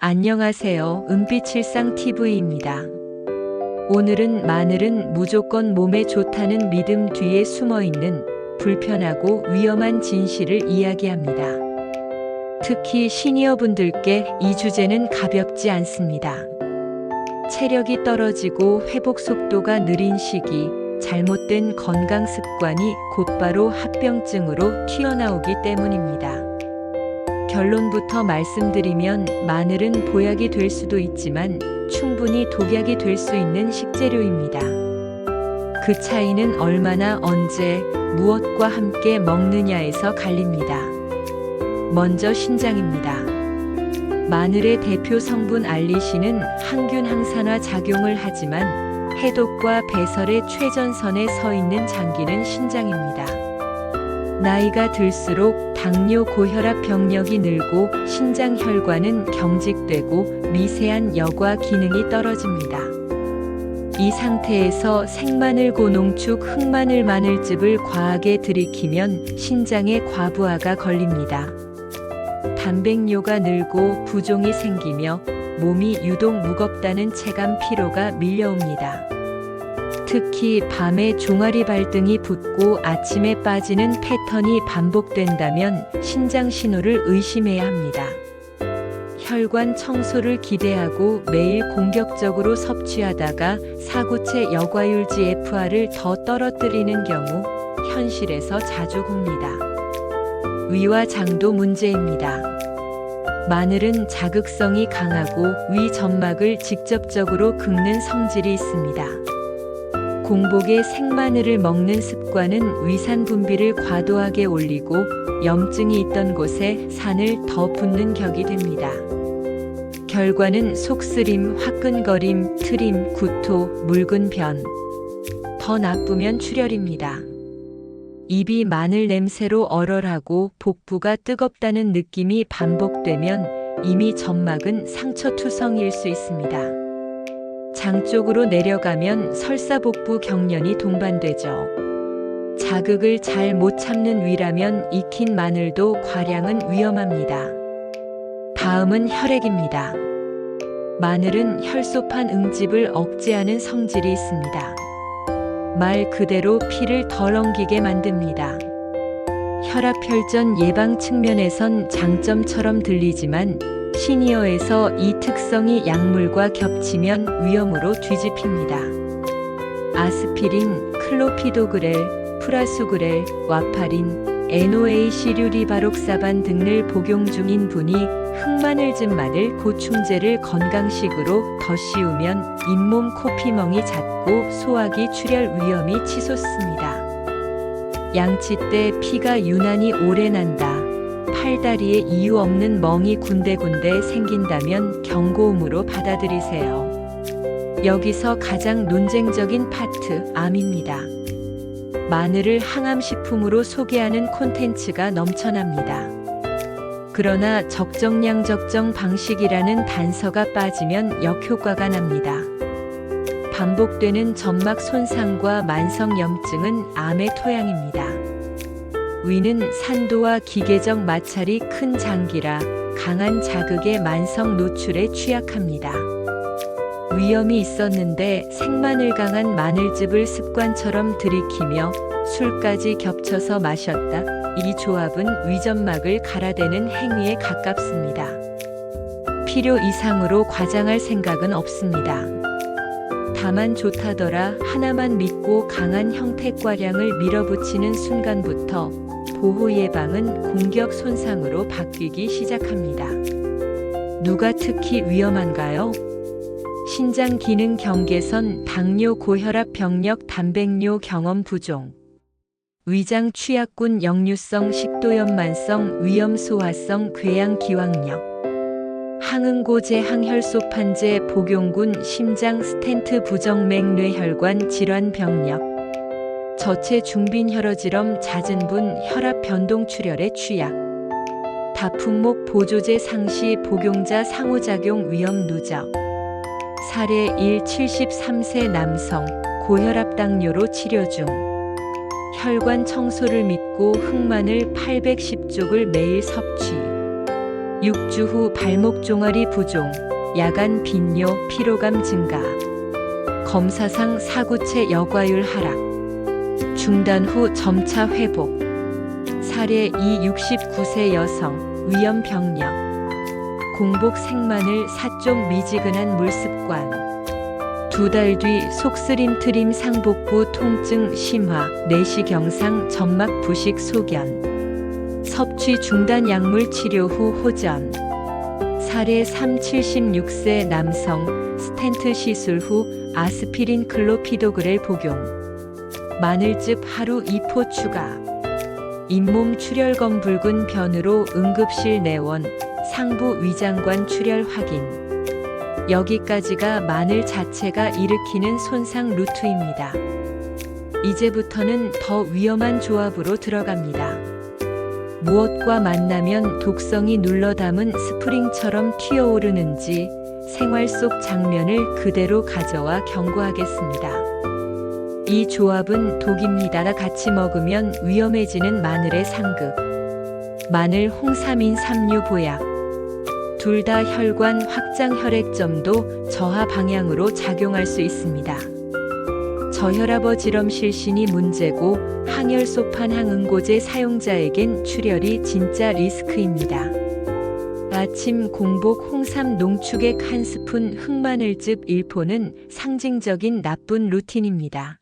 안녕하세요. 은빛일상TV입니다. 오늘은 마늘은 무조건 몸에 좋다는 믿음 뒤에 숨어있는 불편하고 위험한 진실을 이야기합니다. 특히 시니어분들께 이 주제는 가볍지 않습니다. 체력이 떨어지고 회복 속도가 느린 시기, 잘못된 건강 습관이 곧바로 합병증으로 튀어나오기 때문입니다. 결론부터 말씀드리면 마늘은 보약이 될 수도 있지만 충분히 독약이 될 수 있는 식재료입니다. 그 차이는 얼마나 언제 무엇과 함께 먹느냐에서 갈립니다. 먼저 신장입니다. 마늘의 대표 성분 알리신은 항균 항산화 작용을 하지만 해독과 배설의 최전선에 서 있는 장기는 신장입니다. 나이가 들수록 당뇨 고혈압 병력이 늘고 신장 혈관은 경직되고 미세한 여과 기능이 떨어집니다. 이 상태에서 생마늘 고농축 흑마늘 마늘즙을 과하게 들이키면 신장에 과부하가 걸립니다. 단백뇨가 늘고 부종이 생기며 몸이 유독 무겁다는 체감 피로가 밀려옵니다. 특히 밤에 종아리 발등이 붓고 아침에 빠지는 패턴이 반복된다면 신장 신호를 의심해야 합니다. 혈관 청소를 기대하고 매일 공격적으로 섭취하다가 사구체 여과율 GFR을 더 떨어뜨리는 경우 현실에서 자주 봅니다. 위와 장도 문제입니다. 마늘은 자극성이 강하고 위 점막을 직접적으로 긁는 성질이 있습니다. 공복에 생마늘을 먹는 습관은 위산 분비를 과도하게 올리고 염증이 있던 곳에 산을 더 붓는 격이 됩니다. 결과는 속쓰림, 화끈거림, 트림, 구토, 묽은 변. 더 나쁘면 출혈입니다. 입이 마늘 냄새로 얼얼하고 복부가 뜨겁다는 느낌이 반복되면 이미 점막은 상처투성일 수 있습니다. 장 쪽으로 내려가면 설사복부 경련이 동반되죠. 자극을 잘 못 참는 위라면 익힌 마늘도 과량은 위험합니다. 다음은 혈액입니다. 마늘은 혈소판 응집을 억제하는 성질이 있습니다. 말 그대로 피를 덜 엉기게 만듭니다. 혈압혈전 예방 측면에선 장점처럼 들리지만 시니어에서 이 특성이 약물과 겹치면 위험으로 뒤집힙니다. 아스피린, 클로피도그렐, 프라수그렐, 와파린, NOAC류리바록사반 등을 복용 중인 분이 흑마늘즙 마늘 보충제를 건강식으로 더 씌우면 잇몸 코피멍이 잦고 소화기 출혈 위험이 치솟습니다. 양치 때 피가 유난히 오래 난다. 팔다리에 이유 없는 멍이 군데군데 생긴다면 경고음으로 받아들이세요. 여기서 가장 논쟁적인 파트, 암입니다. 마늘을 항암식품으로 소개하는 콘텐츠가 넘쳐납니다. 그러나 적정량 적정 방식이라는 단서가 빠지면 역효과가 납니다. 반복되는 점막 손상과 만성염증은 암의 토양입니다. 위는 산도와 기계적 마찰이 큰 장기라 강한 자극의 만성 노출에 취약합니다. 위험이 있었는데 생마늘 강한 마늘즙을 습관처럼 들이키며 술까지 겹쳐서 마셨다. 이 조합은 위점막을 갈아대는 행위에 가깝습니다. 필요 이상으로 과장할 생각은 없습니다. 다만 좋다더라 하나만 믿고 강한 형태과량을 밀어붙이는 순간부터 보호 예방은 공격 손상으로 바뀌기 시작합니다. 누가 특히 위험한가요? 신장 기능 경계선, 당뇨 고혈압 병력, 단백뇨 경험 부종, 위장 취약군, 역류성 식도염만성, 위염 소화성, 궤양 기왕력, 항응고제 항혈소판제 복용군, 심장 스텐트 부정맥 뇌혈관 질환 병력, 저체 중빈 혈어질염 잦은 분, 혈압 변동 출혈의 취약, 다품목 보조제 상시 복용자 상호작용 위험 누적, 사례 1 73세 남성, 고혈압 당뇨로 치료 중, 혈관 청소를 믿고 흑마늘 810쪽을 매일 섭취, 6주 후 발목 종아리 부종, 야간 빈뇨, 피로감 증가. 검사상 사구체 여과율 하락. 중단 후 점차 회복. 사례 2 69세 여성, 위험 병력. 공복 생마늘 4쪽 미지근한 물습관. 2달 뒤 속쓰림 트림 상복부 통증 심화, 내시경상 점막 부식 소견. 섭취 중단 약물 치료 후 호전. 사례 3 76세 남성, 스텐트 시술 후 아스피린 클로피도그렐 복용. 마늘즙 하루 2포 추가. 잇몸 출혈검 붉은 변으로 응급실 내원, 상부 위장관 출혈 확인. 여기까지가 마늘 자체가 일으키는 손상 루트입니다. 이제부터는 더 위험한 조합으로 들어갑니다. 무엇과 만나면 독성이 눌러담은 스프링처럼 튀어오르는지 생활 속 장면을 그대로 가져와 경고하겠습니다. 이 조합은 독입니다. 같이 먹으면 위험해지는 마늘의 상극. 마늘 홍삼인 삼류 보약. 둘 다 혈관 확장 혈액점도 저하 방향으로 작용할 수 있습니다. 저혈압 어지럼 실신이 문제고 항혈소판 항응고제 사용자에겐 출혈이 진짜 리스크입니다. 아침 공복 홍삼 농축액 1스푼 흑마늘즙 1포는 상징적인 나쁜 루틴입니다.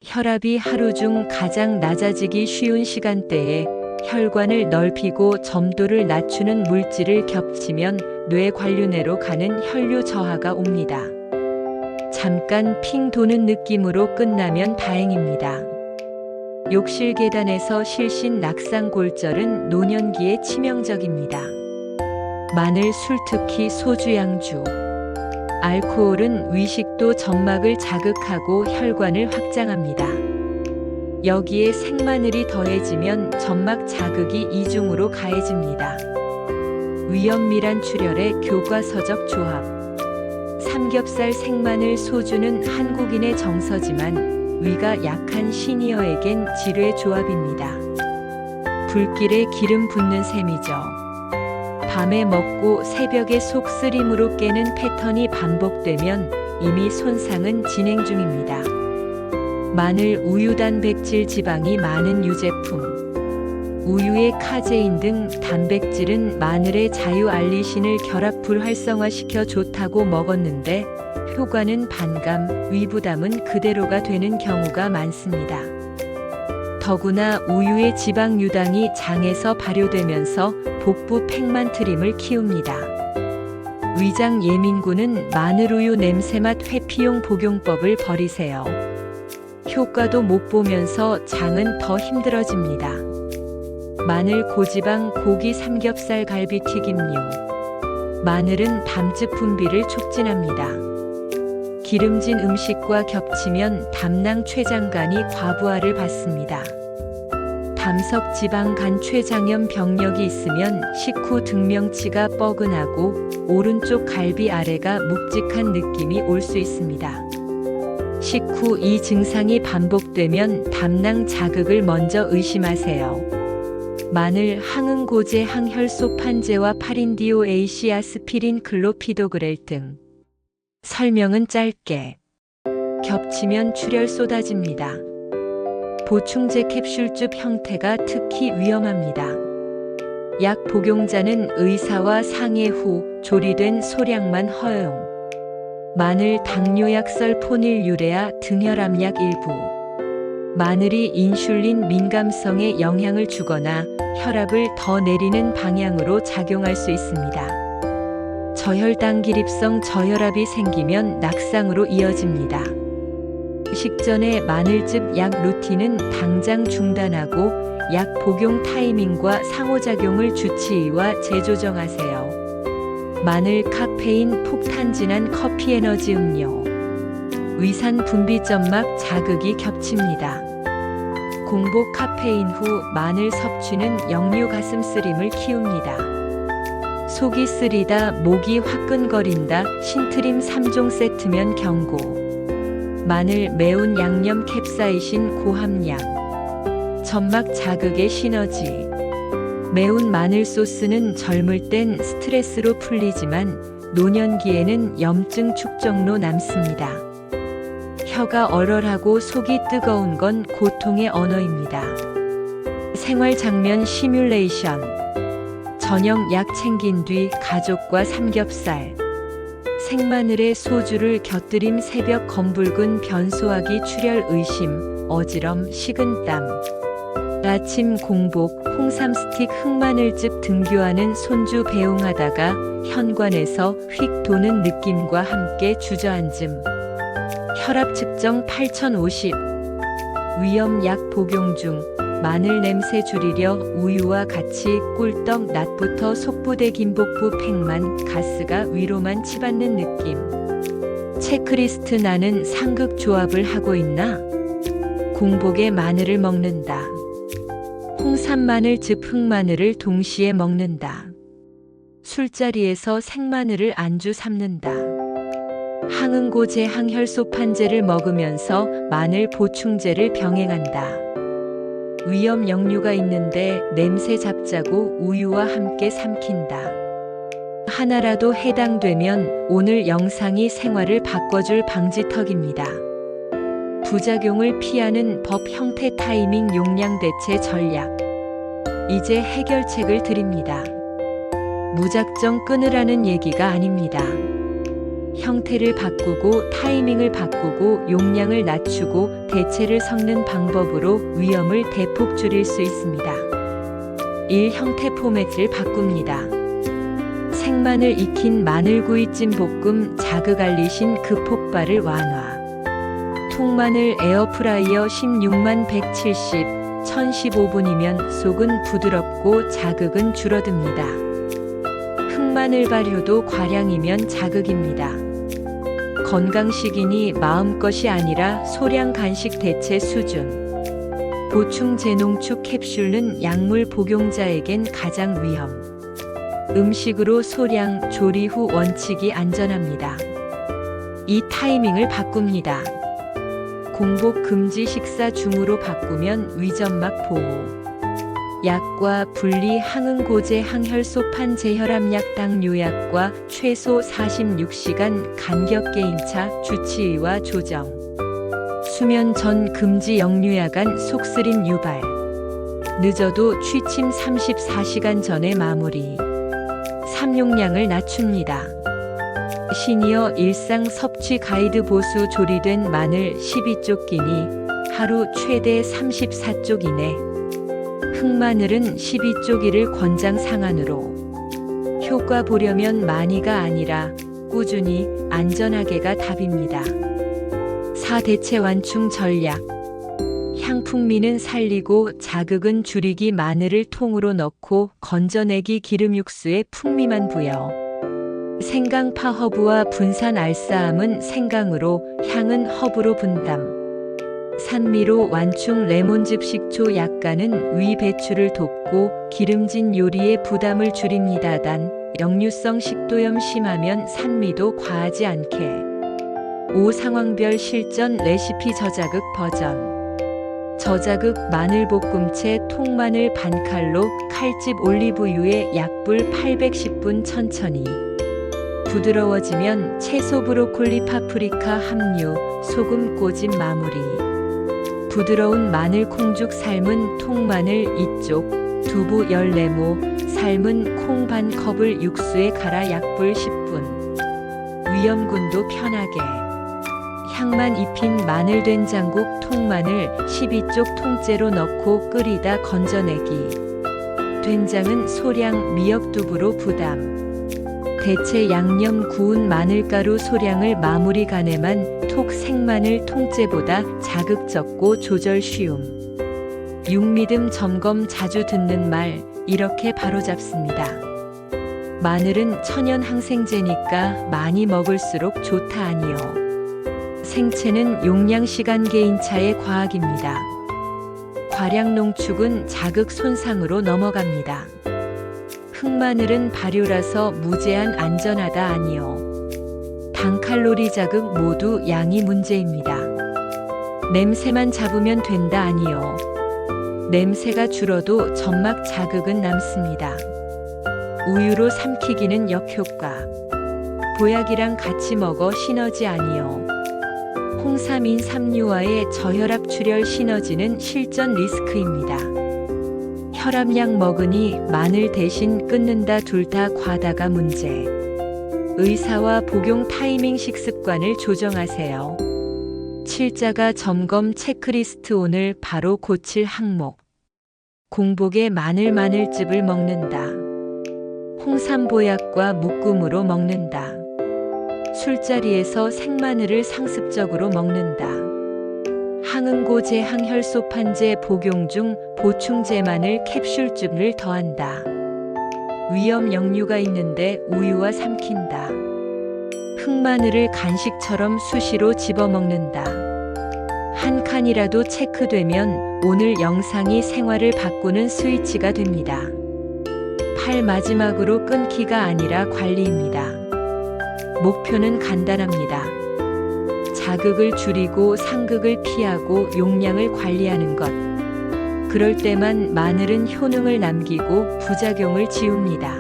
혈압이 하루 중 가장 낮아지기 쉬운 시간대에 혈관을 넓히고 점도를 낮추는 물질을 겹치면 뇌 관류내로 가는 혈류 저하가 옵니다. 잠깐 핑 도는 느낌으로 끝나면 다행입니다. 욕실 계단에서 실신 낙상골절은 노년기에 치명적입니다. 마늘, 술, 특히 소주, 양주. 알코올은 위식도 점막을 자극하고 혈관을 확장합니다. 여기에 생마늘이 더해지면 점막 자극이 이중으로 가해집니다. 위험밀한 출혈의 교과서적 조합. 삼겹살, 생마늘, 소주는 한국인의 정서지만 위가 약한 시니어에겐 지뢰 조합입니다. 불길에 기름 붓는 셈이죠. 밤에 먹고 새벽에 속쓰림으로 깨는 패턴이 반복되면 이미 손상은 진행 중입니다. 마늘, 우유 단백질 지방이 많은 유제품. 우유의 카제인 등 단백질은 마늘의 자유알리신을 결합 불활성화시켜 좋다고 먹었는데 효과는 반감, 위부담은 그대로가 되는 경우가 많습니다. 더구나 우유의 지방 유당이 장에서 발효되면서 복부 팽만트림을 키웁니다. 위장 예민군은 마늘우유 냄새맛 회피용 복용법을 버리세요. 효과도 못 보면서 장은 더 힘들어집니다. 마늘, 고지방, 고기, 삼겹살, 갈비, 튀김류. 마늘은 담즙 분비를 촉진합니다. 기름진 음식과 겹치면 담낭 췌장간이 과부하를 받습니다. 담석 지방 간 췌장염 병력이 있으면 식후 등명치가 뻐근하고 오른쪽 갈비 아래가 묵직한 느낌이 올 수 있습니다. 식후 이 증상이 반복되면 담낭 자극을 먼저 의심하세요. 마늘, 항응고제, 항혈소판제와 파린디오 AC, 아스피린, 클로피도그렐 등. 설명은 짧게. 겹치면 출혈 쏟아집니다. 보충제 캡슐즙 형태가 특히 위험합니다. 약 복용자는 의사와 상의 후 조리된 소량만 허용. 마늘, 당뇨약, 설포닐 유레아, 등혈압약 일부. 마늘이 인슐린 민감성에 영향을 주거나 혈압을 더 내리는 방향으로 작용할 수 있습니다. 저혈당 기립성 저혈압이 생기면 낙상으로 이어집니다. 식전에 마늘즙 약 루틴은 당장 중단하고 약 복용 타이밍과 상호작용을 주치의와 재조정하세요. 마늘, 카페인, 폭탄 진한 커피, 에너지 음료. 위산 분비 점막 자극이 겹칩니다. 공복 카페인 후 마늘 섭취는 역류 가슴 쓰림을 키웁니다. 속이 쓰리다, 목이 화끈거린다, 신트림 3종 세트면 경고. 마늘, 매운 양념, 캡사이신 고함량. 점막 자극의 시너지. 매운 마늘 소스는 젊을 땐 스트레스로 풀리지만 노년기에는 염증 축적로 남습니다. 혀가 얼얼하고 속이 뜨거운 건 고통의 언어입니다. 생활 장면 시뮬레이션. 저녁 약 챙긴 뒤 가족과 삼겹살. 생마늘에 소주를 곁들임 새벽 검붉은 변소화기 출혈 의심, 어지럼 식은땀. 아침 공복 홍삼 스틱 흑마늘즙 등교하는 손주 배웅하다가 현관에서 휙 도는 느낌과 함께 주저앉음. 혈압 측정 8050. 위염약 복용 중. 마늘 냄새 줄이려 우유와 같이 꿀떡 낮부터 속부대 김복부 팽만 가스가 위로만 치받는 느낌. 체크리스트 나는 상극 조합을 하고 있나? 공복에 마늘을 먹는다. 홍삼 마늘즙 흑마늘을 동시에 먹는다. 술자리에서 생마늘을 안주 삼는다. 항응고제 항혈소판제를 먹으면서 마늘 보충제를 병행한다. 위염 역류가 있는데 냄새 잡자고 우유와 함께 삼킨다. 하나라도 해당되면 오늘 영상이 생활을 바꿔줄 방지턱입니다. 부작용을 피하는 법 형태 타이밍 용량 대체 전략. 이제 해결책을 드립니다. 무작정 끊으라는 얘기가 아닙니다. 형태를 바꾸고 타이밍을 바꾸고 용량을 낮추고 대체를 섞는 방법으로 위험을 대폭 줄일 수 있습니다. 1. 형태 포맷을 바꿉니다. 생마늘 익힌 마늘구이찜 볶음 자극 알리신 그 폭발을 완화. 통마늘 에어프라이어 16만 170, 1015분이면 속은 부드럽고 자극은 줄어듭니다. 흑마늘 발효도 과량이면 자극입니다. 건강식이니 마음것이 아니라 소량 간식 대체 수준. 보충 제농축 캡슐은 약물 복용자에겐 가장 위험. 음식으로 소량 조리 후 원칙이 안전합니다. 이 타이밍을 바꿉니다. 공복 금지 식사 중으로 바꾸면 위점막 보호. 약과 분리 항응고제 항혈소판 제혈압약 당뇨약과 최소 46시간 간격 개인차 주치의와 조정. 수면 전 금지 역류야간 속쓰림 유발. 늦어도 취침 34시간 전에 마무리. 삼용량을 낮춥니다. 시니어 일상 섭취 가이드 보수 조리된 마늘 12쪽 끼니 하루 최대 34쪽 이내. 흑마늘은 12쪼기를 권장 상한으로. 효과 보려면 많이가 아니라 꾸준히 안전하게가 답입니다. 4. 대체 완충 전략. 향풍미는 살리고 자극은 줄이기. 마늘을 통으로 넣고 건져내기. 기름 육수에 풍미만 부여. 생강파 허브와 분산 알싸함은 생강으로, 향은 허브로 분담. 산미로 완충 레몬즙 식초 약간은 위 배출을 돕고 기름진 요리의 부담을 줄입니다. 단, 역류성 식도염 심하면 산미도 과하지 않게. 5. 상황별 실전 레시피 저자극 버전. 저자극 마늘볶음채 통마늘 반칼로 칼집 올리브유에 약불 810분 천천히. 부드러워지면 채소 브로콜리 파프리카 합류, 소금 꼬집 마무리. 부드러운 마늘 콩죽 삶은 통마늘 2쪽, 두부 14모, 삶은 콩 반 컵을 육수에 갈아 약불 10분. 위험군도 편하게. 향만 입힌 마늘 된장국 통마늘 12쪽 통째로 넣고 끓이다 건져내기. 된장은 소량 미역두부로 부담. 대체 양념 구운 마늘가루 소량을 마무리 간에만 톡 생마늘 통째보다 자극 적고 조절 쉬움. 6. 믿음 점검 자주 듣는 말, 이렇게 바로잡습니다. 마늘은 천연 항생제니까 많이 먹을수록 좋다 아니요. 생채는 용량 시간 개인차의 과학입니다. 과량 농축은 자극 손상으로 넘어갑니다. 흑마늘은 발효라서 무제한 안전하다 아니요. 당 칼로리 자극 모두 양이 문제입니다. 냄새만 잡으면 된다 아니요. 냄새가 줄어도 점막 자극은 남습니다. 우유로 삼키기는 역효과. 보약이랑 같이 먹어 시너지 아니요. 홍삼인 삼류와의 저혈압 출혈 시너지는 실전 리스크입니다. 혈압약 먹으니 마늘 대신 끊는다 둘 다 과다가 문제. 의사와 복용 타이밍 식습관을 조정하세요. 칠자가 점검 체크리스트 오늘 바로 고칠 항목. 공복에 마늘즙을 먹는다. 홍삼보약과 묶음으로 먹는다. 술자리에서 생마늘을 상습적으로 먹는다. 항응고제 항혈소판제 복용 중 보충제마늘 캡슐즙을 더한다. 위험 역류가 있는데 우유와 삼킨다. 흑마늘을 간식처럼 수시로 집어먹는다. 한 칸이라도 체크되면 오늘 영상이 생활을 바꾸는 스위치가 됩니다. 팔 마지막으로 끊기가 아니라 관리입니다. 목표는 간단합니다. 자극을 줄이고 상극을 피하고 용량을 관리하는 것. 그럴 때만 마늘은 효능을 남기고 부작용을 지웁니다.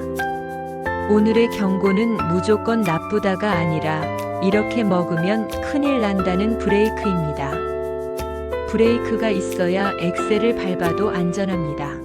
오늘의 경고는 무조건 나쁘다가 아니라 이렇게 먹으면 큰일 난다는 브레이크입니다. 브레이크가 있어야 엑셀을 밟아도 안전합니다.